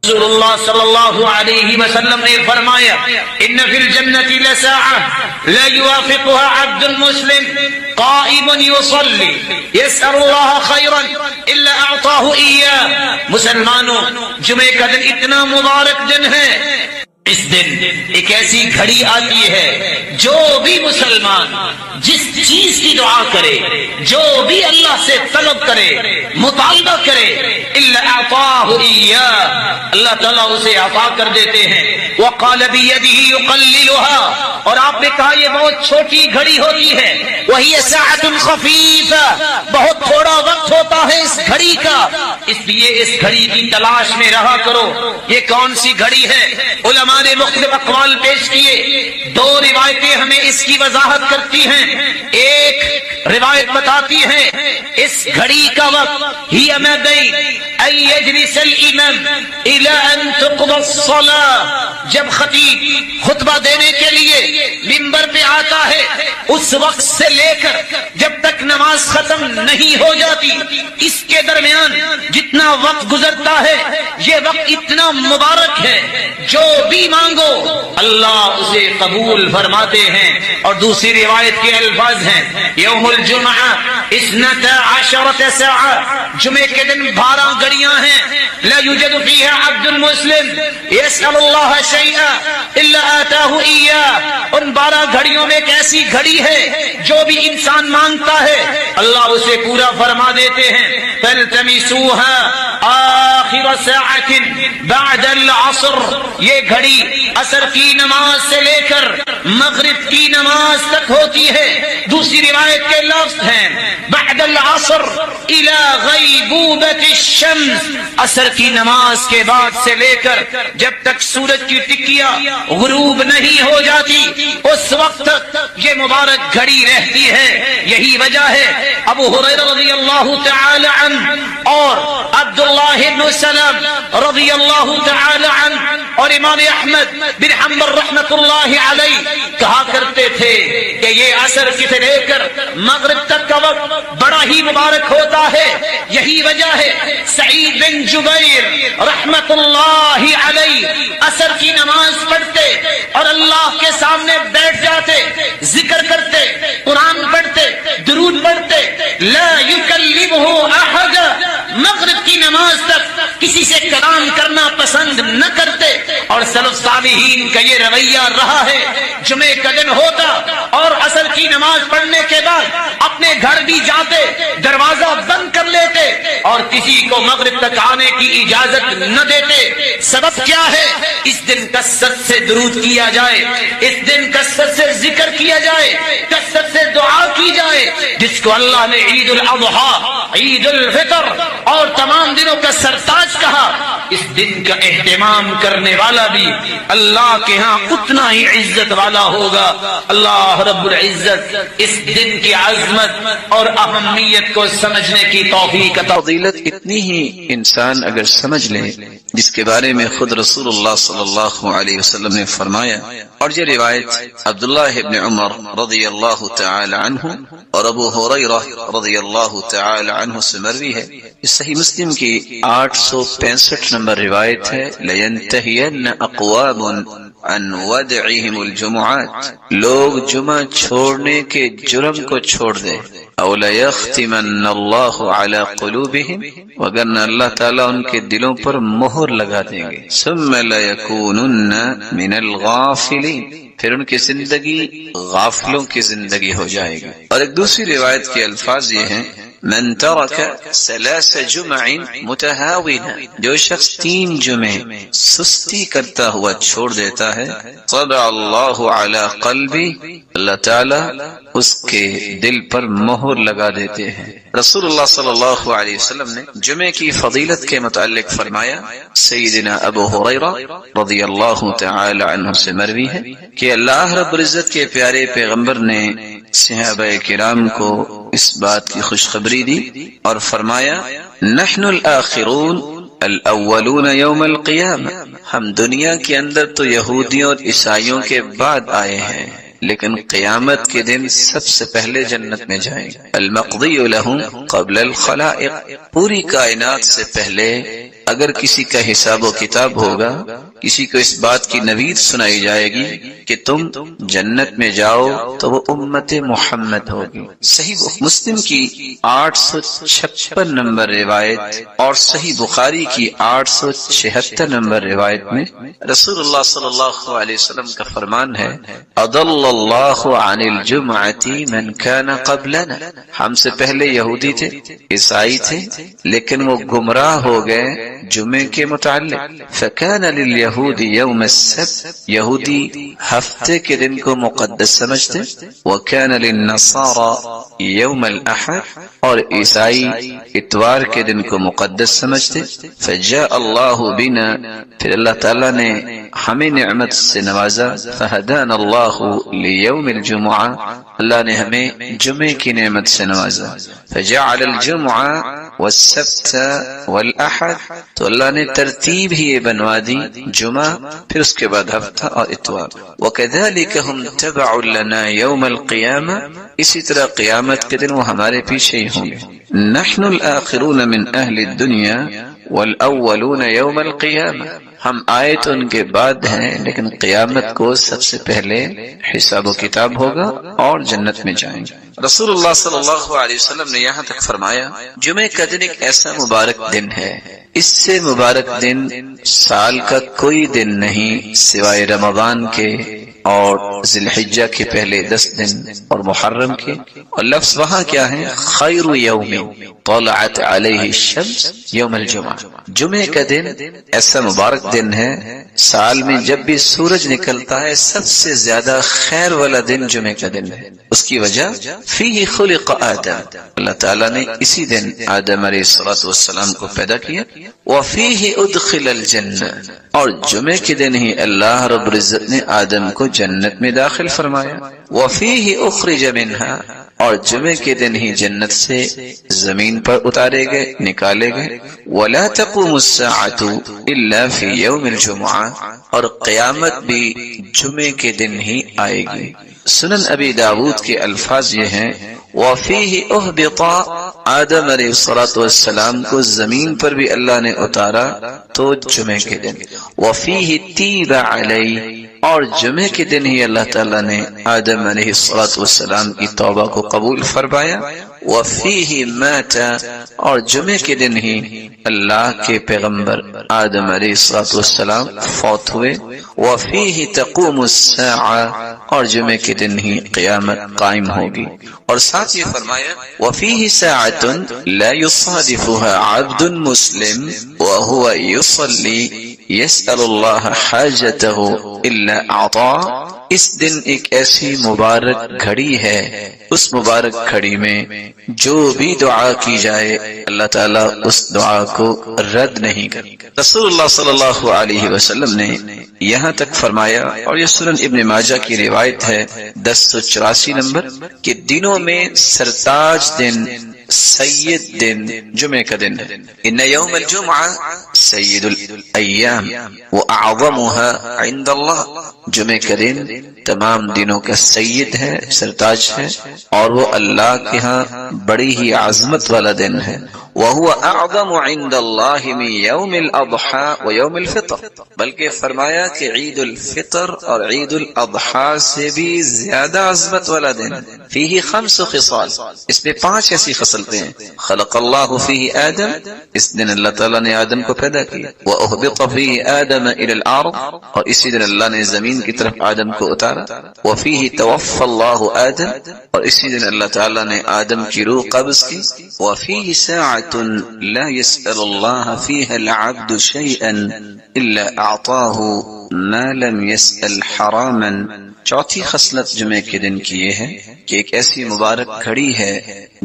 رسول اللہ صلی اللہ علیہ وسلم نے فرمایا ان فی الجنۃ لساعة لا يوافقها عبد مسلم قائم يصلي يسأل الله خيرا الا اعطاه اياه۔ مسلمانوں، جمعہ کا دن اتنا مبارک دن ہے، اس دن ایک ایسی گھڑی آتی ہے جو بھی مسلمان جس چیز کی دعا کرے، جو بھی اللہ سے طلب کرے، مطالبہ کرے، الا اعطاه اياه، اللہ تعالیٰ اسے عطا کر دیتے ہیں۔ وقال بيده يقللها، اور آپ نے کہا یہ بہت چھوٹی گھڑی ہوتی ہے، وہی ساعة خفيفة، بہت تھوڑا وقت ہوتا ہے اس گھڑی کا، اس لیے اس گھڑی کی تلاش میں رہا کرو۔ یہ کون سی گھڑی ہے؟ علماء نے مختلف اقوال پیش کیے، دو روایتیں ہمیں اس کی وضاحت کرتی ہیں۔ ایک روایت بتاتی ہے اس گھڑی کا وقت ہی ما بین ان یجلس الامام الى ان تقضى الصلاة، جب خطیب خطبہ دینے کے لیے منبر پہ آتا ہے اس وقت سے لے کر جب تک نماز ختم نہیں ہو جاتی، اس کے درمیان جتنا وقت گزرتا ہے یہ وقت اتنا مبارک ہے، جو بھی مانگو اللہ اسے قبول فرماتے ہیں۔ اور دوسری روایت کے الفاظ ہیں یوم الجمعہ 12 ساعة، جمعے کے دن 12 گھڑیاں ہیں، لا یوجد فیہا عبد مسلم یسأل اللہ شیئا الا آتاہ ایاہ، ان 12 گھڑیوں میں ایک ایسی گھڑی ہے جو بھی انسان مانگتا ہے اللہ اسے پورا فرما دیتے ہیں۔ فالتمسوها آخر ساعة بعد العصر، یہ گھڑی عصر کی نماز سے لے کر مغرب کی نماز تک ہوتی ہے۔ دوسری روایت کے لفظ ہیں بعد العصر الى غیبوبۃ الشمس، عصر کی نماز کے بعد سے لے کر جب تک سورج کی ٹکیا غروب نہیں ہو جاتی اس وقت تک یہ مبارک گھڑی رہتی ہے۔ یہی وجہ ہے ابو ہریرہ رضی اللہ تعالی عنہ اور عبداللہ بن سلام رضی اللہ تعالی عنہ اور امام احمد بن حنبل رحمۃ اللہ علیہ کہا کرتے تھے کہ یہ عصر سے لے کر مغرب تک کا وقت بڑا ہی مبارک ہوتا ہے۔ یہی وجہ ہے سعید بن جبیر رحمۃ اللہ علیہ عصر کی نماز پڑھتے اور اللہ کے سامنے بیٹھ جاتے، ذکر کرتے، قرآن پڑھتے، درود پڑھتے، لا یکلمہ احد، مغرب کی نماز تک کسی سے کلام کرنا پسند نہ کرتے۔ اور سلف صالحین کا یہ رویہ رہا ہے، جمعے کا دن ہوتا اور عصر کی نماز پڑھنے کے بعد اپنے گھر بھی جاتے، دروازہ بند کر لیتے اور کسی کو مغرب تک آنے کی اجازت نہ دیتے۔ سبب کیا ہے؟ اس دن کثرت سے درود کیا جائے، اس دن کثرت سے ذکر کیا جائے، کثرت سے دعا کی جائے، جس کو اللہ نے عید الاضحیٰ، عید الفطر اور تمام دنوں کا سرتاج کہا۔ اس دن کا اہتمام کرنے والا بھی اللہ کے ہاں اتنا ہی عزت والا ہوگا۔ اللہ رب العزت اس دن کی عظمت اور اہمیت کو سمجھنے کی توفیق عطا۔ فضیلت اتنی ہی انسان اگر سمجھ لے جس کے بارے میں خود رسول اللہ صلی اللہ علیہ وسلم نے فرمایا، اور یہ روایت عبداللہ ابن عمر رضی اللہ تعالی عنہ اور ابو ہریرہ رضی اللہ تعالی عنہ سے مروی ہے۔ اس صحیح مسلم کی 865 نمبر روایت ہے لَيَنْتَهِيَنَّ أَقْوَامٌ عن ودعهم الجمعات، لوگ جمعہ چھوڑنے کے جرم کو چھوڑ دیں، او لیختمن اللہ علی قلوبہم، وگرنہ اللہ تعالیٰ ان کے دلوں پر مہر لگا دیں گے، ثم لیکونن من الغافلین، پھر ان کی زندگی غافلوں کی زندگی ہو جائے گی۔ اور ایک دوسری روایت کے الفاظ یہ ہیں من ترک 3 جمع متہاونا، جو شخص 3 جمعے سستی کرتا ہوا چھوڑ دیتا ہے، طبع اللہ علی قلبی، اللہ تعالی اس کے دل پر مہر لگا دیتے ہیں۔ رسول اللہ صلی اللہ علیہ وسلم نے جمعے کی فضیلت کے متعلق فرمایا، سیدنا ابو ہریرہ رضی اللہ تعالی عنہ سے مروی ہے کہ اللہ رب العزت کے پیارے پیغمبر نے صحابہ کرام کو اس بات کی خوشخبری دی اور فرمایا، نحن الآخرون الاولون یوم القیامہ، ہم دنیا کے اندر تو یہودیوں اور عیسائیوں کے بعد آئے ہیں، لیکن قیامت کے دن سب سے پہلے جنت میں جائیں گے۔ المقضی لہم قبل الخلائق، پوری کائنات سے پہلے اگر کسی کا حساب و کتاب ہوگا، کسی کو اس بات کی نوید سنائی جائے گی کہ تم جنت میں جاؤ تو وہ امت محمد ہوگی۔ صحیح مسلم کی 856 نمبر روایت اور صحیح بخاری کی 876 نمبر روایت میں رسول اللہ صلی اللہ علیہ وسلم کا فرمان ہے، اضل اللہ عن الجمعۃ من کان قبلنا، ہم سے پہلے یہودی تھے، عیسائی تھے، لیکن وہ گمراہ ہو گئے جمعے کے متعلق۔ فکان للیہود یوم السبت، یہودی ہفتے کے دن کو مقدس سمجھتے، وکان للنصارى یوم الاحد، اور عیسائی اتوار کے دن کو مقدس سمجھتے۔ فجاء اللہ بنا، پھر اللہ تعالیٰ نے ہمیں نعمت سے نوازا، فہدانا اللہ لیوم الجمعہ، اللہ نے ہمیں جمعے کی نعمت سے نوازا۔ فجعل الجمعہ والسبت والاحد، تو اللہ نے ترتیب ہی یہ بنوا دی، جمعہ پھر اس کے بعد ہفتہ اور اتوار۔ وکذالک ہم تبع لنا یوم القیامہ، اسی طرح قیامت کے دن وہ ہمارے پیچھے ہی ہوں گے۔ نحن الآخرون من اہل الدنیا والاولون یوم القیامہ، ہم آئے تو ان کے بعد ہیں، لیکن قیامت کو سب سے پہلے حساب و کتاب ہوگا اور جنت میں جائیں گے۔ رسول اللہ صلی اللہ علیہ وسلم نے یہاں تک فرمایا، جمعہ کا دن ایک ایسا مبارک دن ہے، اس سے مبارک دن سال کا کوئی دن نہیں سوائے رمضان کے اور ذی الحجہ کے پہلے 10 دن اور محرم کے۔ اور لفظ وہاں کیا ہے؟ خیر یوم طلعت علیہ الشمس یوم الجمعہ، جمعے کا دن ایسا مبارک دن ہے، سال میں جب بھی سورج نکلتا ہے سب سے زیادہ خیر والا دن جمعے کا دن ہے۔ اس کی وجہ فیہ خلق آدم، اللہ تعالیٰ نے اسی دن آدم علیہ السلام کو پیدا کیا۔ وفیہ ادخل الجنہ، اور جمعے کے دن ہی اللہ رب العزت نے آدم کو جنت میں داخل فرمایا۔ وفیہ اخرج منہا، اور جمعے کے دن ہی جنت سے زمین پر اتارے گئے، نکالے گئے۔ ولا تقوم الساعۃ الا فی یوم الجمعہ، اور قیامت بھی جمعے کے دن ہی آئے گی۔ سنن ابی داود کے الفاظ یہ ہیں، وفیہ اہبط، آدم علیہ السلام کو زمین پر بھی اللہ نے اتارا تو جمعے کے دن۔ وفیہ تیب علیہ، اور جمعے کے دن ہی اللہ تعالیٰ نے آدم علیہ السلام کی توبہ کو قبول فرمایا۔ وفیہ مات، اور جمعے کے دن ہی اللہ کے پیغمبر آدم علیہ السلام فوت ہوئے۔ وفیہ تقوم الساعہ، اور جمعے کے دن ہی قیامت قائم ہوگی۔ اور ساتھ یہ فرمایا، وفیہ ساعۃ لا یصادفها عبد مسلم وهو يصلي يسأل اللہ حاجته الا اعطاه، اس دن ایک ایسی مبارک گھڑی ہے، اس مبارک گھڑی میں جو بھی دعا کی جائے اللہ تعالیٰ اس دعا کو رد نہیں کرتا۔ رسول اللہ صلی اللہ علیہ وسلم نے یہاں تک فرمایا، اور یہ سنن ابن ماجہ کی روایت ہے 1084 نمبر، کہ دنوں میں سرتاج دن، سید دن جمعے کا دن ہے۔ ان یوم الجمعہ سید الایام واعظمها عند اللہ، جمعے کا دن تمام دنوں کا سید ہے، سرتاج ہے، اور وہ اللہ کے ہاں بڑی ہی عظمت والا دن ہے۔ وهو اعظم عند اللہ من یوم الاضحى ویوم الفطر، بلکہ فرمایا کہ عید الفطر اور عید الاضحیٰ سے بھی زیادہ عظمت والا دن۔ فیہ 5 خصال، اس میں 5 ایسی خصلتیں ہیں۔ خلق اللہ فیہ آدم، اس دن اللہ تعالیٰ نے آدم کو پیدا کیا۔ واہبط فیہ آدم الی الارض، اور اسی دن اللہ نے زمین کی طرف آدم کو اتارا۔ وفیہ توفى اللہ آدم، اور اسی دن اللہ تعالیٰ نے آدم کی روح قبض کی۔ وفیہ ساعۃ لا يسأل اللہ فیہا العبد شیئا الا اعطاہ ما لم يسأل حراما، چوتھی خصلت جمعے کے دن کی یہ ہے کہ ایک ایسی مبارک گھڑی ہے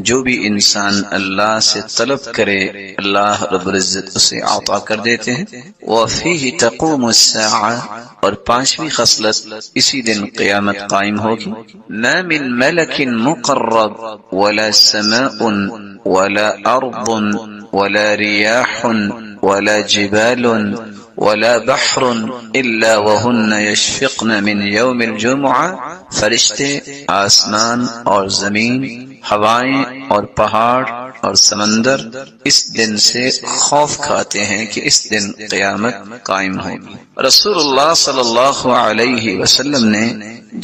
جو بھی انسان اللہ سے طلب کرے اللہ رب العزت اسے عطا کر دیتے ہیں۔ وفیہ تقوم الساعہ، اور 5ویں خصلت اسی دن قیامت قائم ہوگی۔ ما من ملک مقرب ولا سماء ولا ارض ولا ریاح ولا جبال ولا بحر الا وهن يشفقن من يوم الجمعہ، فرشتے، آسمان اور زمین، ہوائیں اور پہاڑ اور سمندر اس دن سے خوف کھاتے ہیں کہ اس دن قیامت قائم ہوگی۔ رسول اللہ صلی اللہ علیہ وسلم نے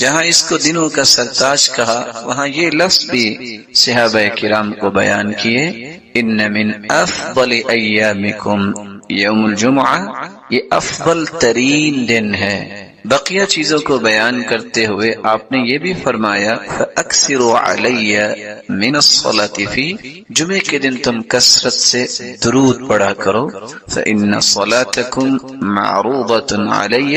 جہاں اس کو دنوں کا سرتاج کہا وہاں یہ لفظ بھی صحابہ کرام کو بیان کیے، ان من افضل ایامکم یوم الجمعہ، یہ افضل ترین دن ہے۔ بقیہ چیزوں کو بیان کرتے ہوئے آپ نے یہ بھی فرمایا فَأَكْثِرُوا عَلَيَّ مِنَ الصَّلَاةِ فِي، جمعے کے دن تم کثرت سے درود پڑھا کرو، فَإِنَّ صَلَاتَكُمْ مَعْرُوضَةٌ عَلَيَّ،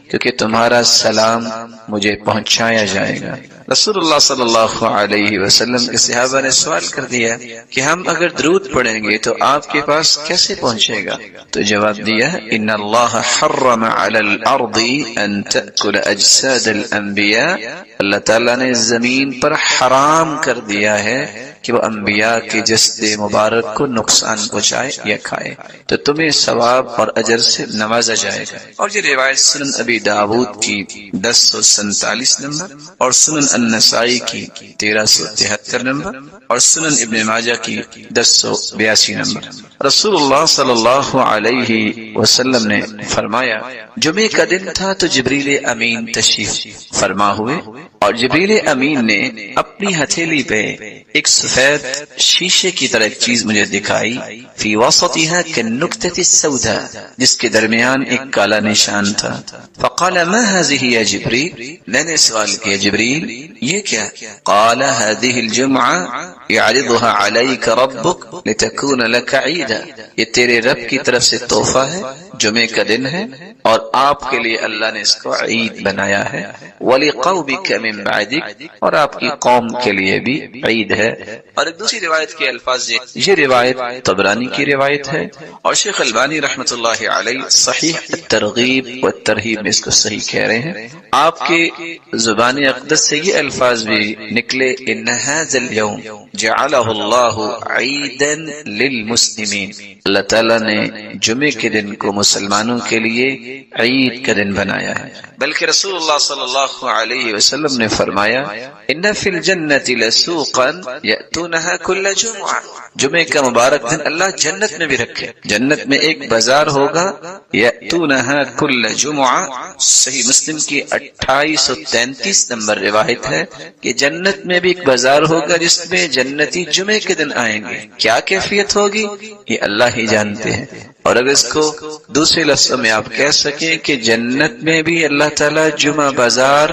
کیونکہ تمہارا سلام مجھے پہنچایا جائے گا۔ رسول اللہ صلی اللہ علیہ وسلم کے صحابہ نے سوال کر دیا کہ ہم اگر درود پڑھیں گے تو آپ کے پاس کیسے پہنچے گا؟ تو جواب دیا ان اللہ حرم علی الارض ان تأکل اجساد الانبیاء، اللہ تعالیٰ نے زمین پر حرام کر دیا ہے کہ وہ انبیاء کے جسد مبارک کو نقصان پہنچائے یا کھائے، تو تمہیں ثواب اور اجر سے نوازا جائے گا۔ اور یہ روایت سنن ابی داود کی 1047 نمبر اور سنن النسائی کی 1373 نمبر اور سنن ابن ماجہ کی 1082 نمبر۔ رسول اللہ صلی اللہ علیہ وسلم نے فرمایا جمعے کا دن تھا تو جبریل امین تشریف فرما ہوئے، اور جبریل امین نے اپنی ہتھیلی پہ ایک سفید شیشے کی طرح ایک چیز مجھے دکھائی، فی وسطها كالنکتة السوداء، جس کے درمیان ایک کالا نشان تھا۔ فقال ما هذه يا جبریل، میں نے سوال کیا جبریل یہ کیا؟ قال هذه الجمعة يعرضها عليك ربك لتكون لك عيدا، یہ تیرے رب کی طرف سے تحفہ ہے، جمعے کا دن ہے اور آپ کے لیے اللہ نے اس کو عید بنایا ہے، وَلِقَوْمِكَ مِن بَعْدِكَ، اور آپ کی قوم کے لیے بھی عید ہے۔ اور ایک دوسری روایت کے الفاظ یہ روایت طبرانی کی روایت ہے، اور شیخ البانی رحمۃ اللہ علیہ صحیح الترغیب والترہیب میں اس کو صحیح کہہ رہے ہیں۔ آپ کے زبان اقدس سے یہ الفاظ بھی نکلے ان هذا اليوم جعلہ اللہ عیدا للمسلمین، اللہ تعالیٰ نے جمعے کے دن کو مسلمانوں کے لیے عید کا دن بنایا ہے۔ بلکہ رسول اللہ صلی اللہ علیہ وسلم نے فرمایا ان فی الجنۃ لسوقا یأتونها کل جمعہ، جمعے کا مبارک دن اللہ جنت میں بھی رکھے، جنت میں ایک بازار ہوگا یأتونها کل جمعہ، صحیح مسلم کی 2833 نمبر روایت ہے کہ جنت میں بھی ایک بازار ہوگا جس میں جنتی جمعے کے دن آئیں گے۔ کیا کیفیت ہوگی یہ اللہ ہی جانتے ہیں۔ اور اگر اس کو دوسرے لفظوں میں آپ کہہ سکیں کہ جنت میں بھی اللہ تعالیٰ جمعہ بازار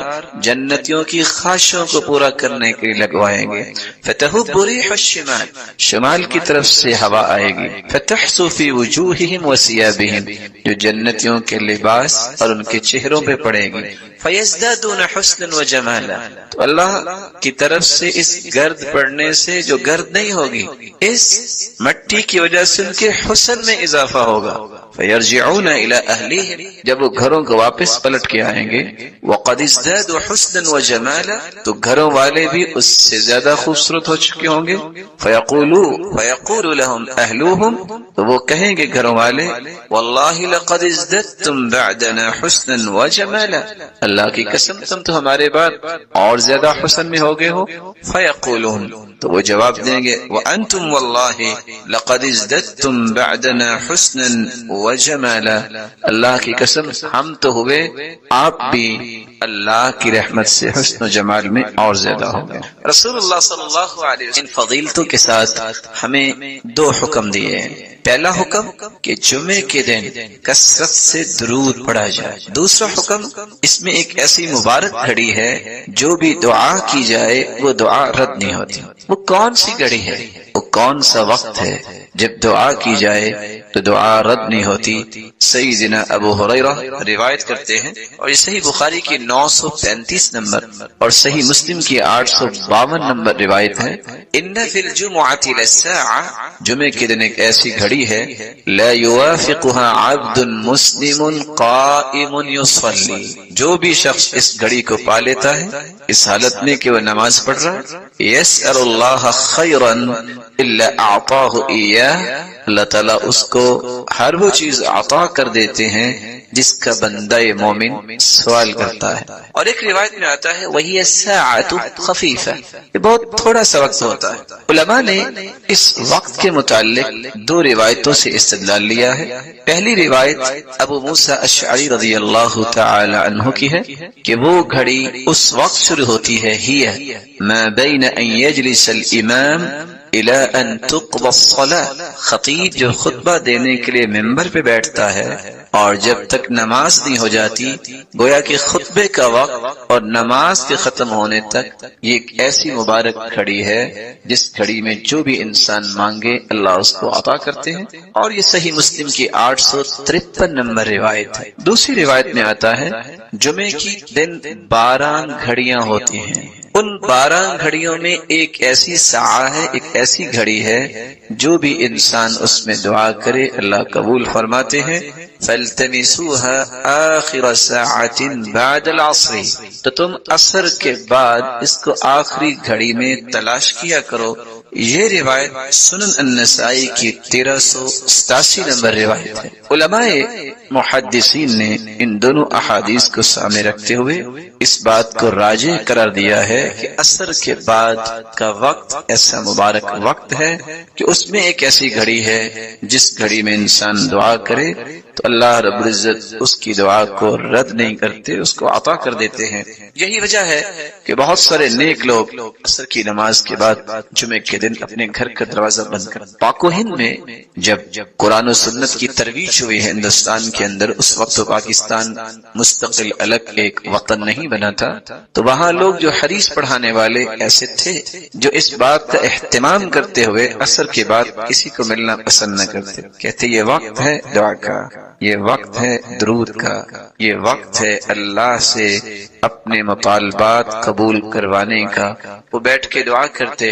جنتیوں کی خواہشوں کو پورا کرنے کے لیے لگوائیں گے۔ فتحب ريح الشمال، شمال کی طرف سے ہوا آئے گی، فتحسو فی وجوہہم وثیابہم، جو جنتیوں کے لباس اور ان کے چہروں پہ پڑے گی، فیزدادون حسنا وجمالا، تو اللہ کی طرف سے اس گرد پڑنے سے جو گرد نہیں ہوگی، اس مٹی کی وجہ سے ان کے حسن میں اضافہ ہوگا۔ فیرجعون الی اہلہم، جب وہ گھروں کو واپس پلٹ کے آئیں گے، وقد ازدادوا حسنا وجمالا، تو گھروں والے بھی اس سے زیادہ خوبصورت ہو چکے ہوں گے۔ فیقول لهم اہلوہم، تو وہ کہیں گے گھروں والے واللہ لقد ازددتم بعدنا حسنا وجمالا، اللہ کی قسم تم تو ہمارے بعد اور زیادہ حسن میں ہو گئے ہو۔ فیقولون، تو وہ جواب دیں گے وانتم واللہ لقد ازددتم بعدنا حسنا وجمالا، اللہ کی قسم ہم تو ہوئے، آپ بھی اللہ کی رحمت سے حسن و جمال میں اور زیادہ ہو گئے۔ رسول اللہ صلی اللہ علیہ وسلم فضیلتوں کے ساتھ ہمیں دو حکم دیے ہیں۔ پہلا حکم کہ جمعے کے دن کثرت سے درود پڑھا جائے، دوسرا حکم اس میں ایک ایسی مبارک گھڑی ہے جو بھی دعا کی جائے وہ دعا رد نہیں ہوتی۔ وہ کون سی گھڑی ہے، وہ کون سا وقت ہے جب دعا کی جائے تو دعا رد نہیں ہوتی؟ سیدنا ابو ہریرہ روایت کرتے ہیں، اور یہ صحیح بخاری کی 935 نمبر اور صحیح مسلم کی 852 نمبر روایت ہے، ان فی الجمعۃ لساعہ، جمعے کے دن ایک ایسی گھڑی ہے، لا یوافقها عبد مسلم قائم یصلی، جو بھی شخص اس گھڑی کو پا لیتا ہے اس حالت میں کہ وہ نماز پڑھ رہا ہے، یسأل اللہ خیرا الا اعطاہ ایاہ، اللہ تعالیٰ اس کو ہر وہ چیز عطا کر دیتے ہیں جس کا بندہ مومن سوال کرتا ہے۔ اور ایک روایت میں آتا ہے وہی الساعۃ خفیفہ، یہ بہت تھوڑا سا وقت ہوتا ہے۔ علماء نے اس وقت کے متعلق دو روایتوں سے استدلال لیا ہے۔ پہلی روایت ابو موسیٰ اشعری رضی اللہ تعالی عنہ کی ہے کہ وہ گھڑی اس وقت شروع ہوتی ہے ہی ما بین ان یجلس الامام الى ان تقضى الصلاة، خطیب جو خطبہ دینے کے لیے ممبر پہ بیٹھتا ہے اور جب تک نماز نہیں ہو جاتی، گویا کہ خطبے کا وقت اور نماز کے ختم ہونے تک یہ ایک ایسی مبارک گھڑی ہے جس گھڑی میں جو بھی انسان مانگے اللہ اس کو عطا کرتے ہیں، اور یہ صحیح مسلم کی 853 نمبر روایت ہے۔ دوسری روایت میں آتا ہے جمعے کی دن 12 گھڑیاں ہوتی ہیں، ان 12 گھڑیوں میں ایک ایسی ساعہ ہے، ایک ایسی گھڑی ہے جو بھی انسان اس میں دعا کرے اللہ قبول فرماتے ہیں۔ فَالْتَمِسُوهَا آخِرَ سَاعَةٍ بَعْدَ الْعَصْرِ، تو تم عصر کے بعد اس کو آخری گھڑی میں تلاش کیا کرو۔ یہ روایت سنن النسائی کی 1387 نمبر روایت ہے۔ علماء محدثین نے ان دونوں احادیث کو سامنے رکھتے ہوئے اس بات کو راجح قرار دیا ہے کہ عصر کے بعد کا وقت ایسا مبارک وقت ہے کہ اس میں ایک ایسی گھڑی ہے جس گھڑی میں انسان دعا کرے تو اللہ رب العزت اس کی دعا کو رد نہیں کرتے، اس کو عطا کر دیتے ہیں۔ یہی وجہ ہے کہ بہت سارے نیک لوگ عصر کی نماز کے بعد جمعے کے دن اپنے گھر کا دروازہ بند کر، پاک و ہند میں جب قرآن و سنت کی ترویج ہوئی ہے ہندوستان کے اندر، اس وقت تو پاکستان مستقل الگ ایک وطن نہیں بنا تھا، تو وہاں لوگ جو حدیث پڑھانے والے ایسے تھے جو اس بات کا اہتمام کرتے ہوئے عصر کے بعد کسی کو ملنا پسند نہ کرتے، کہتے یہ وقت ہے دعا کا، یہ وقت ہے درود کا، یہ وقت ہے اللہ سے اپنے مطالبات قبول کروانے کا۔ وہ بیٹھ کے دعا کرتے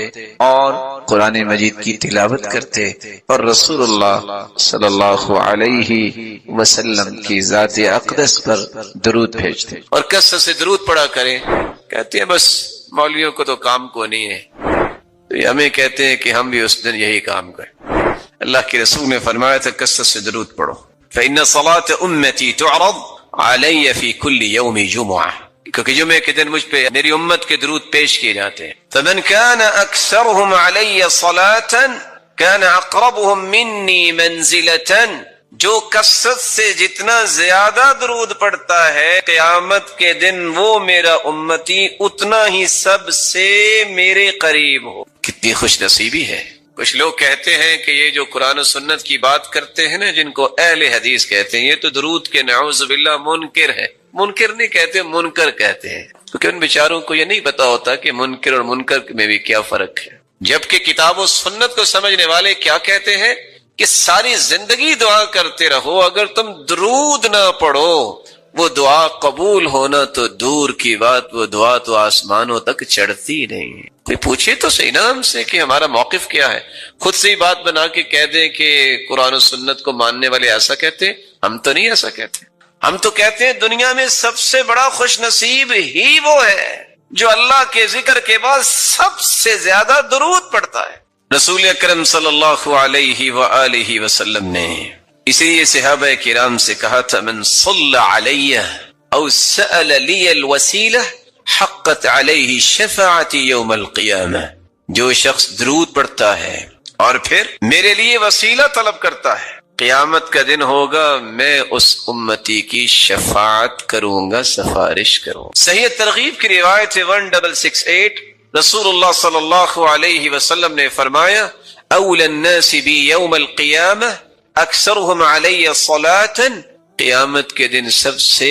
اور قرآن مجید کی تلاوت کرتے اور رسول اللہ صلی اللہ علیہ وسلم کی ذات اقدس پر درود بھیجتے اور کثرت سے درود پڑھا کریں۔ کہتے ہیں بس مولویوں کو تو کام کو نہیں ہے، تو یہ ہمیں کہتے ہیں کہ ہم بھی اس دن یہی کام کریں۔ اللہ کے رسول نے فرمایا تھا کثرت سے درود پڑھو، فإن صلاة أمتي تعرض علي في كل يوم جمعة، کیونکہ جمعے کے دن مجھ پہ میری امت کے درود پیش کیے جاتے ہیں۔ فمن كان أكثرهم علي صلاة كان أقربهم مني منزلة، جو کثرت سے جتنا زیادہ درود پڑھتا ہے قیامت کے دن وہ میرا امتی اتنا ہی سب سے میرے قریب ہو۔ کتنی خوش نصیبی ہے۔ کچھ لوگ کہتے ہیں کہ یہ جو قرآن و سنت کی بات کرتے ہیں نا، جن کو اہل حدیث کہتے ہیں، یہ تو درود کے نعوذ باللہ منکر ہے۔ منکر نہیں کہتے، منکر کہتے ہیں، کیونکہ ان بیچاروں کو یہ نہیں پتا ہوتا کہ منکر اور منکر میں بھی کیا فرق ہے۔ جبکہ کتاب و سنت کو سمجھنے والے کیا کہتے ہیں کہ ساری زندگی دعا کرتے رہو، اگر تم درود نہ پڑھو وہ دعا قبول ہونا تو دور کی بات، وہ دعا تو آسمانوں تک چڑھتی نہیں ہے۔ کوئی پوچھے تو صحیح نا ہم سے کہ ہمارا موقف کیا ہے، خود سے ہی بات بنا کے کہہ دیں کہ قرآن و سنت کو ماننے والے ایسا کہتے ہیں۔ ہم تو نہیں ایسا کہتے، ہم تو کہتے ہیں دنیا میں سب سے بڑا خوش نصیب ہی وہ ہے جو اللہ کے ذکر کے بعد سب سے زیادہ درود پڑھتا ہے۔ رسول اکرم صلی اللہ علیہ وآلہ وسلم نے اسی لیے صحابہ کرام سے کہا تھا من صلی علیہ او سأل لی الوسیلہ حقت علیہ شفاعتی یوم القیامہ، جو شخص درود پڑھتا ہے اور پھر میرے لیے وسیلہ طلب کرتا ہے، قیامت کا دن ہوگا میں اس امتی کی شفاعت کروں گا، سفارش کروں گا۔ صحیح ترغیب کی روایت 1668 رسول اللہ صلی اللہ علیہ وسلم نے فرمایا اولی الناس بی یوم القیامہ اکثرهم علی صلاة، قیامت کے دن سب سے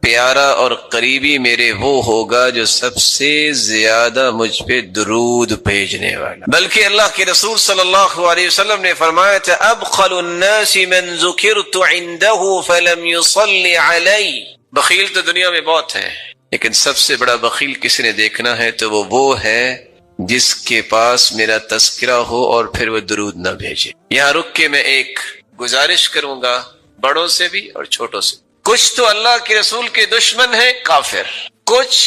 پیارا اور قریبی میرے وہ ہوگا جو سب سے زیادہ مجھ پہ درود بھیجنے والا۔ بلکہ اللہ کے رسول صلی اللہ علیہ وسلم نے فرمایا تھا ابخل الناس من ذکرت عنده فلم يصلی علی، بخیل تو دنیا میں بہت ہیں لیکن سب سے بڑا بخیل کسی نے دیکھنا ہے تو وہ ہے جس کے پاس میرا تذکرہ ہو اور پھر وہ درود نہ بھیجے۔ یہاں رک کے میں ایک گزارش کروں گا بڑوں سے بھی اور چھوٹوں سے۔ کچھ تو اللہ کے رسول کے دشمن ہیں کافر، کچھ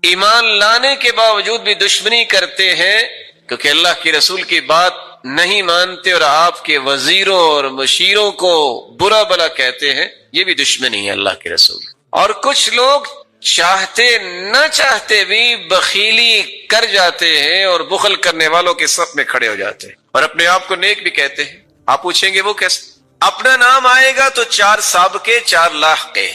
ایمان لانے کے باوجود بھی دشمنی کرتے ہیں کیونکہ اللہ کے رسول کی بات نہیں مانتے اور آپ کے وزیروں اور مشیروں کو برا بلا کہتے ہیں، یہ بھی دشمنی ہے اللہ کے رسول۔ اور کچھ لوگ چاہتے نہ چاہتے بھی بخیلی کر جاتے ہیں اور بخل کرنے والوں کے صف میں کھڑے ہو جاتے ہیں اور اپنے آپ کو نیک بھی کہتے ہیں۔ آپ پوچھیں گے وہ کیسے؟ اپنا نام آئے گا تو 4 سابقے 4 لاحقے،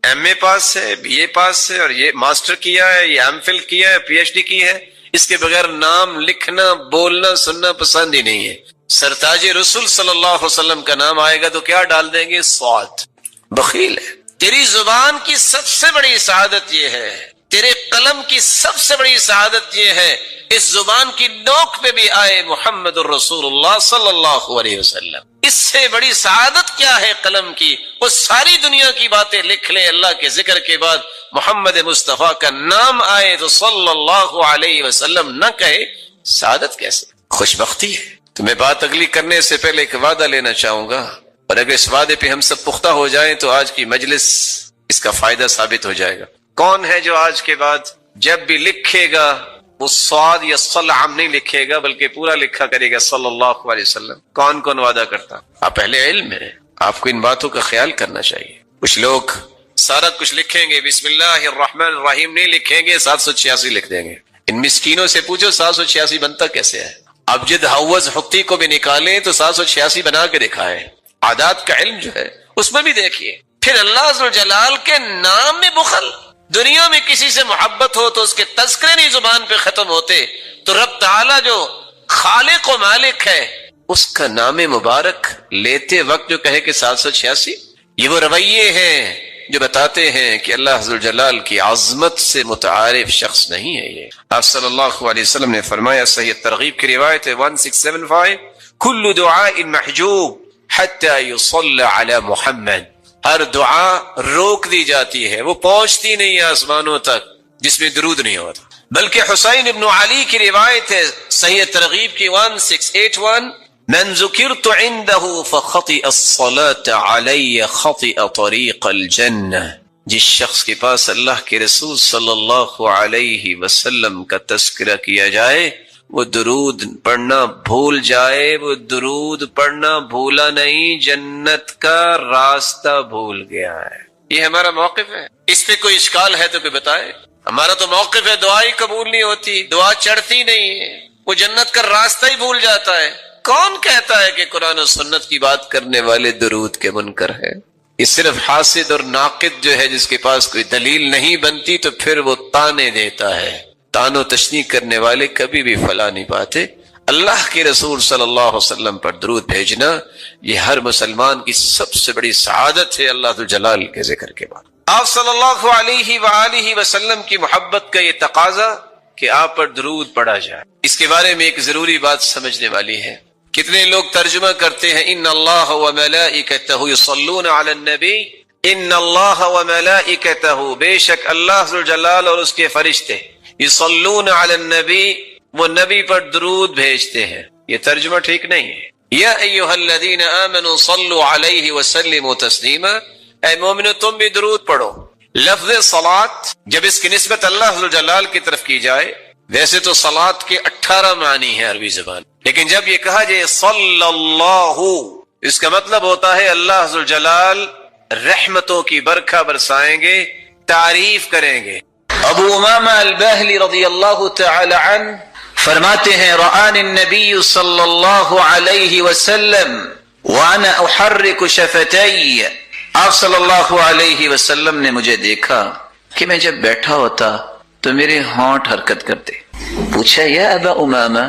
ایم اے پاس ہے، بی اے پاس ہے، اور یہ ماسٹر کیا ہے، یہ ایم فل کیا ہے، پی ایچ ڈی کی ہے۔ اس کے بغیر نام لکھنا بولنا سننا پسند ہی نہیں ہے۔ سرتاج رسول صلی اللہ علیہ وسلم کا نام آئے گا تو کیا ڈال دیں گے؟ صاد، بخیل ہے۔ تیری زبان کی سب سے بڑی سعادت یہ ہے، تیرے قلم کی سب سے بڑی سعادت یہ ہے، اس زبان کی نوک پہ بھی آئے محمد الرسول اللہ صلی اللہ علیہ وسلم۔ اس سے بڑی سعادت کیا ہے قلم کی؟ وہ ساری دنیا کی باتیں لکھ لے، اللہ کے ذکر کے بعد محمد مصطفیٰ کا نام آئے تو صلی اللہ علیہ وسلم نہ کہے، سعادت کیسے؟ خوش بختی ہے۔ تو میں بات اگلی کرنے سے پہلے ایک وعدہ لینا چاہوں گا، اور اگر اس وعدے پہ ہم سب پختہ ہو جائیں تو آج کی مجلس اس کا فائدہ ثابت ہو جائے گا۔ کون ہے جو آج کے بعد جب بھی لکھے گا وہ صاد یا صلعم نہیں لکھے گا بلکہ پورا لکھا کرے گا صلی اللہ علیہ وسلم؟ کون کون وعدہ کرتا؟ آپ اہل علم ہیں، آپ کو ان باتوں کا خیال کرنا چاہیے۔ کچھ لوگ سارا کچھ لکھیں گے، بسم اللہ الرحمن الرحیم نہیں لکھیں گے، 786 لکھ دیں گے۔ ان مسکینوں سے پوچھو 786 بنتا کیسے ہے؟ ابجد حوض حقی کو بھی نکالیں تو 786 بنا کے دکھائے۔ عادات کا علم جو ہے اس میں بھی دیکھیے۔ پھر اللہ عز و جلال کے نام میں بخل، دنیا میں کسی سے محبت ہو تو اس کے تذکرے نہیں زبان پہ ختم ہوتے، تو رب تعالی جو خالق و مالک ہے اس کا نام مبارک لیتے وقت جو کہے کہ 786، یہ وہ رویے ہیں جو بتاتے ہیں کہ اللہ عز و جلال کی عظمت سے متعارف شخص نہیں ہے یہ۔ آپ صلی اللہ علیہ وسلم نے فرمایا، صحیح ترغیب کی روایت ہے 1675، کل دعاء محجوب حتی یصلی علی محمد، ہر دعا روک دی جاتی ہے، وہ پہنچتی نہیں آسمانوں تک جس میں درود نہیں ہوتا۔ بلکہ حسین ابن علی کی روایت ہے صحیح ترغیب کی 1681، من ذکرت عنده فخطئ الصلاة علی خطئ طریق الجنہ، جس شخص کے پاس اللہ کے رسول صلی اللہ علیہ وسلم کا تذکرہ کیا جائے وہ درود پڑھنا بھول جائے، وہ درود پڑھنا بھولا نہیں، جنت کا راستہ بھول گیا ہے۔ یہ ہمارا موقف ہے، اس پہ کوئی اشکال ہے تو کوئی بتائے۔ ہمارا تو موقف ہے دعا ہی قبول نہیں ہوتی، دعا چڑھتی نہیں ہے، وہ جنت کا راستہ ہی بھول جاتا ہے۔ کون کہتا ہے کہ قرآن و سنت کی بات کرنے والے درود کے منکر ہے؟ یہ صرف حاسد اور ناقد جو ہے جس کے پاس کوئی دلیل نہیں بنتی تو پھر وہ تانے دیتا ہے۔ تان و تشنیع کرنے والے کبھی بھی فلاح نہیں پاتے۔ اللہ کے رسول صلی اللہ علیہ وسلم پر درود بھیجنا یہ ہر مسلمان کی سب سے بڑی سعادت ہے اللہ ذو جلال کے ذکر کے بعد۔ آپ صلی اللہ علیہ وآلہ وسلم کی محبت کا یہ تقاضا کہ آپ پر درود پڑھا جائے، اس کے بارے میں ایک ضروری بات سمجھنے والی ہے۔ کتنے لوگ ترجمہ کرتے ہیں ان اللہ وملائکتہ یصلون علی النبی، ان اللہ وملائکتہ، بے شک اللہ ذو جلال اور اس کے فرشتے، یصلون علی النبی، وہ نبی پر درود بھیجتے ہیں۔ یہ ترجمہ ٹھیک نہیں ہے۔ یا ایھا الذین آمنوا صلوا علیہ وسلموا تسلیما، اے مومنو تم بھی درود پڑھو۔ لفظ صلاۃ جب اس کی نسبت اللہ ذو جلال کی طرف کی جائے، ویسے تو صلاۃ کے 18 معنی ہیں عربی زبان، لیکن جب یہ کہا جائے صلی اللہ، اس کا مطلب ہوتا ہے اللہ ذو جلال رحمتوں کی برکھا برسائیں گے، تعریف کریں گے۔ ابو امامہ الباہلی رضی اللہ تعالی عنہ فرماتے ہیں رآنی النبی صلی اللہ علیہ وسلم وانا احرک شفتی، آپ صلی اللہ علیہ وسلم نے مجھے دیکھا کہ میں جب بیٹھا ہوتا تو میرے ہونٹ حرکت کرتے۔ پوچھا یا ابا امامہ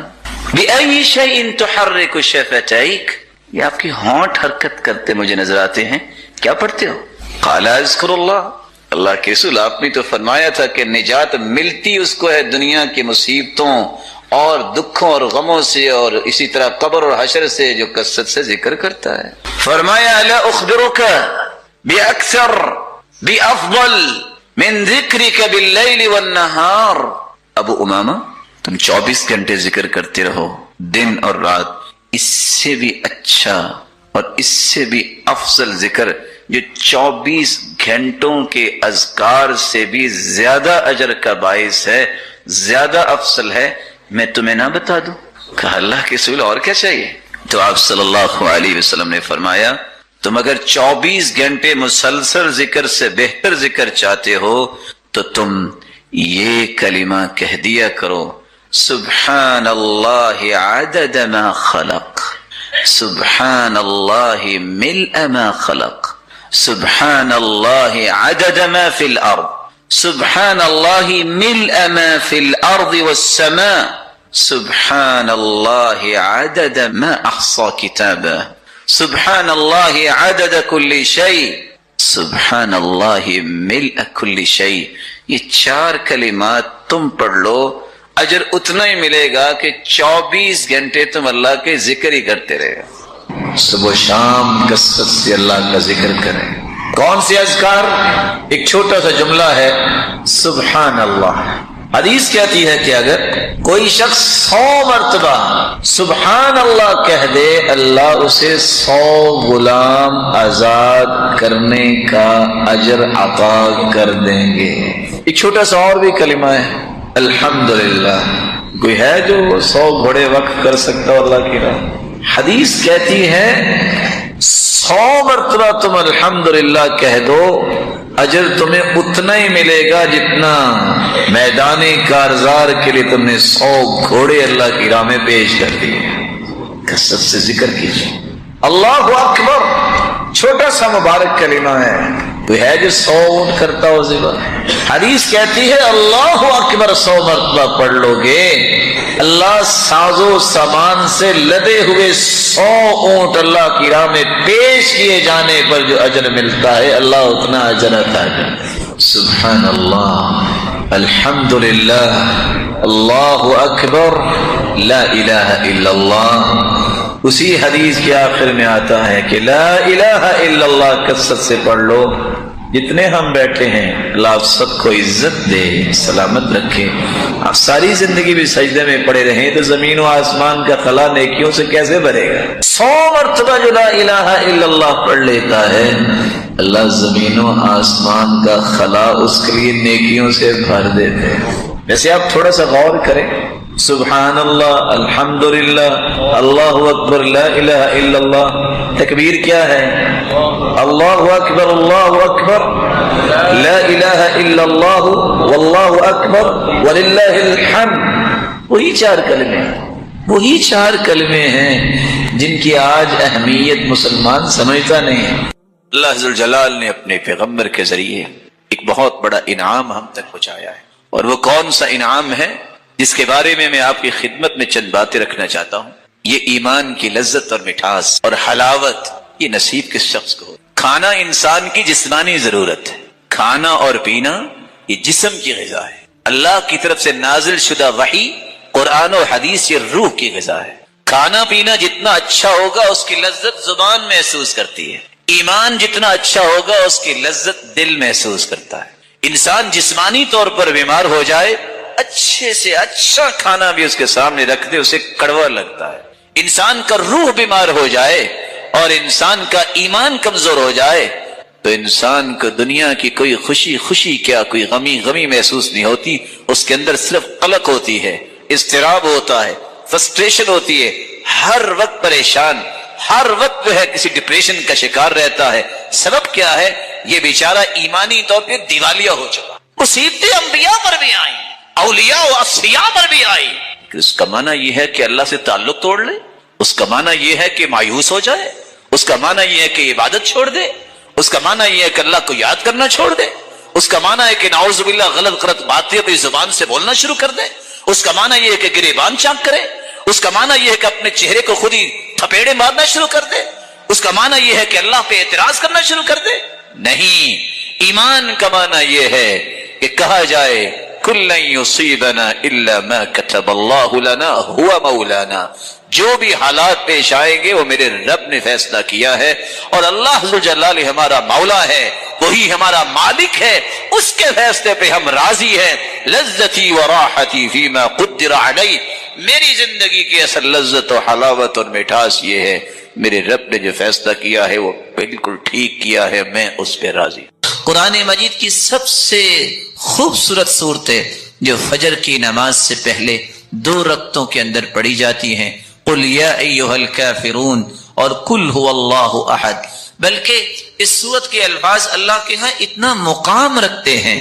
بأي شيء تحرك شفتيك، یہ آپ کی ہونٹ حرکت کرتے مجھے نظر آتے ہیں، کیا پڑھتے ہو؟ قال اذکر اللہ، اللہ کے رسول آپ نے تو فرمایا تھا کہ نجات ملتی اس کو ہے دنیا کی مصیبتوں اور دکھوں اور غموں سے، اور اسی طرح قبر اور حشر سے جو کثرت سے ذکر کرتا ہے۔ فرمایا الا اخبرک باکثر بافضل من ذکرک باللیل والنہار، ابو امامہ تم 24 گھنٹے ذکر کرتے رہو دن اور رات، اس سے بھی اچھا اور اس سے بھی افضل ذکر جو 24 گھنٹوں کے اذکار سے بھی زیادہ اجر کا باعث ہے، زیادہ افضل ہے، میں تمہیں نہ بتا دوں؟ کہا اللہ کے رسول اور کیا چاہیے؟ تو آپ صلی اللہ علیہ وسلم نے فرمایا تم اگر 24 گھنٹے مسلسل ذکر سے بہتر ذکر چاہتے ہو تو تم یہ کلمہ کہہ دیا کرو، سبحان اللہ عدد ما خلق، سبحان اللہ ملء ما خلق، سبحان اللہ عدد ما فی الارض، سبحان اللہ ملء ما فی الارض والسماء، سبحان اللہ عدد ما احصى کتابہ، سبحان اللہ عدد کل شیء، سبحان اللہ ملء کل شیء۔ یہ 4 کلمات تم پڑھ لو، اجر اتنا ہی ملے گا کہ 24 گھنٹے تم اللہ کے ذکر ہی کرتے رہے۔ صبح و شام کثرت سے اللہ کا ذکر کریں۔ کون سے اذکار؟ ایک چھوٹا سا جملہ ہے، سبحان اللہ۔ حدیث کہتی ہے کہ اگر کوئی شخص 100 مرتبہ سبحان اللہ کہہ دے، اللہ اسے 100 غلام آزاد کرنے کا اجر عطا کر دیں گے۔ ایک چھوٹا سا اور بھی کلمہ ہے، الحمدللہ۔ کوئی ہے جو 100 گھوڑے وقف کر سکتا ہو اللہ کی راہ؟ حدیث کہتی ہے 100 مرتبہ تم الحمدللہ کہہ دو، اجر تمہیں اتنا ہی ملے گا جتنا میدان کارزار کے لیے تم نے 100 گھوڑے اللہ کی راہ میں پیش کر دیے۔ کثرت سے ذکر کیجیے۔ اللہ اکبر چھوٹا سا مبارک کلمہ ہے، کوئی ہے جو 100 اونٹ کرتا ہو ذبح؟ حدیث کہتی ہے اللہ اکبر 100 مرتبہ پڑھ لو گے، اللہ ساز و سامان سے لدے ہوئے 100 اونٹ اللہ کی راہ میں پیش کیے جانے پر جو اجر ملتا ہے، اللہ اتنا اجر عطا کرتا۔ سبحان اللہ، الحمدللہ، اللہ اکبر، لا الہ الا اللہ۔ اسی حدیث کے آخر میں آتا ہے کہ لا الہ الا اللہ کثرت سے پڑھ لو۔ جتنے ہم بیٹھے ہیں اللہ آپ سب کو عزت دے، سلامت رکھے۔ آپ ساری زندگی بھی سجدے میں پڑے رہیں تو زمین و آسمان کا خلا نیکیوں سے کیسے بھرے گا؟ 100 مرتبہ جو لا الہ الا اللہ پڑھ لیتا ہے، اللہ زمین و آسمان کا خلا اس کے لیے نیکیوں سے بھر دیتے ہیں۔ ویسے آپ تھوڑا سا غور کریں، سبحان اللہ، الحمدللہ، اللہ اکبر، لا الہ الا اللہ۔ تکبیر کیا ہے؟ اللہ اکبر، اللہ اکبر، لا الہ الا اللہ، واللہ اکبر، وللہ الحمد۔ وہی 4 کلمے، وہی 4 کلمے ہیں جن کی آج اہمیت مسلمان سمجھتا نہیں ہے۔ اللہ ذوالجلال نے اپنے پیغمبر کے ذریعے ایک بہت بڑا انعام ہم تک پہنچایا ہے، اور وہ کون سا انعام ہے جس کے بارے میں آپ کی خدمت میں چند باتیں رکھنا چاہتا ہوں۔ یہ ایمان کی لذت اور مٹھاس اور حلاوت، یہ نصیب کس شخص کو ہو۔ کھانا انسان کی جسمانی ضرورت ہے، کھانا اور پینا یہ جسم کی غذا ہے۔ اللہ کی طرف سے نازل شدہ وحی، قرآن و حدیث یہ روح کی غذا ہے۔ کھانا پینا جتنا اچھا ہوگا اس کی لذت زبان محسوس کرتی ہے، ایمان جتنا اچھا ہوگا اس کی لذت دل محسوس کرتا ہے۔ انسان جسمانی طور پر بیمار ہو جائے، اچھے سے اچھا کھانا بھی اس کے سامنے رکھ دے اسے کڑوا لگتا ہے۔ انسان کا روح بیمار ہو جائے اور انسان کا ایمان کمزور ہو جائے تو انسان کو دنیا کی کوئی خوشی خوشی کیا، کوئی غمی غمی محسوس نہیں ہوتی، اس کے اندر صرف قلق ہوتی ہے، اضطراب ہوتا ہے، فرسٹریشن ہوتی ہے، ہر وقت پریشان، ہر وقت جو ہے کسی ڈپریشن کا شکار رہتا ہے۔ سبب کیا ہے؟ یہ بیچارہ ایمانی طور پہ دیوالیہ ہو چکا۔ مصیبتیں انبیاء پر بھی آئیں، اولیاء و اصفیاء پر بھی آئی، اس کا معنی یہ ہے کہ اللہ سے تعلق توڑ لے، اس کا معنی یہ ہے کہ مایوس ہو جائے، اس کا معنی یہ ہے کہ عبادت چھوڑ دے، اس کا معنی یہ ہے کہ اللہ کو یاد کرنا چھوڑ دے، اس کا معنی ہے کہ نعوذ باللہ غلط غلط باتیں اپنی زبان سے بولنا شروع کر دے، اس کا معنی یہ ہے کہ گریبان چاک کرے، اس کا معنی یہ ہے کہ اپنے چہرے کو خود ہی تھپیڑے مارنا شروع کر دے، اس کا معنی یہ ہے کہ اللہ پہ اعتراض کرنا شروع کر دے۔ نہیں، ایمان کا معنی یہ ہے کہ کہا جائے کل لن یصیبنا الا ما كتب اللہ لنا هو مولانا، جو بھی حالات پیش آئیں گے وہ میرے رب نے فیصلہ کیا ہے، اور اللہ ذوالجلال ہمارا مولا ہے، وہی ہمارا مالک ہے، اس کے فیصلے پہ ہم راضی ہیں۔ لذتی و راحتی فیما قدر علی، میری زندگی کی اصل لذت و حلاوت اور مٹھاس یہ ہے میرے رب نے جو فیصلہ کیا ہے وہ بالکل ٹھیک کیا ہے، میں اس پہ راضی۔ قرآن مجید کی سب سے خوبصورت صورتیں جو فجر کی نماز سے پہلے دو رکعتوں کے اندر پڑھی جاتی ہیں، قل یا ایھا الکافرون اور قل ھو اللہ احد۔ بلکہ اس سورت کے الفاظ اللہ کے ہاں اتنا مقام رکھتے ہیں،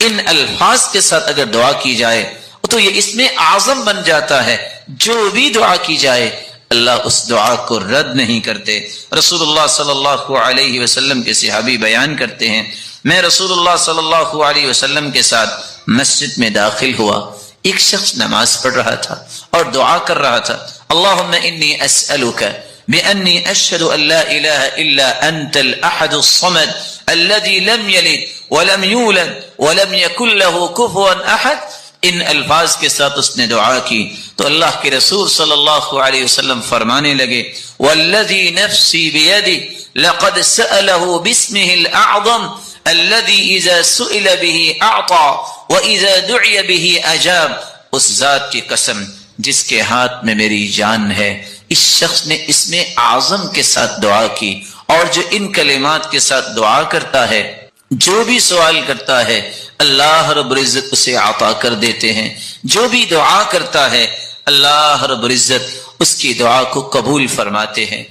ان الفاظ کے ساتھ اگر دعا کی جائے تو یہ اس میں اعظم بن جاتا ہے، جو بھی دعا کی جائے اللہ اس دعا کو رد نہیں کرتے۔ رسول اللہ صلی اللہ علیہ وسلم کے صحابی بیان کرتے ہیں، میں رسول اللہ صلی اللہ علیہ وسلم کے ساتھ مسجد میں داخل ہوا، ایک شخص نماز پڑھ رہا تھا اور دعا کر رہا تھا، اللہم انی اسألک بأنی اشہد ان لا الہ الا انت الاحد الصمد الذي لم يلد ولم يولد ولم يكن له كفوا احد۔ ان الفاظ کے ساتھ اس نے دعا کی تو اللہ کے رسول صلی اللہ علیہ وسلم فرمانے لگے، والذی نفسی بیدی لقد سألہ باسمہ الاعظم الذي اذا سئل به اعطى واذا دعی به اجاب۔ اس ذات کی قسم جس کے ہاتھ میں میری جان ہے، اس شخص نے اسم اعظم کے ساتھ دعا کی، اور جو ان کلمات کے ساتھ دعا کرتا ہے، جو بھی سوال کرتا ہے اللہ رب العزت اسے عطا کر دیتے ہیں، جو بھی دعا کرتا ہے اللہ رب العزت اس کی دعا کو قبول فرماتے ہیں۔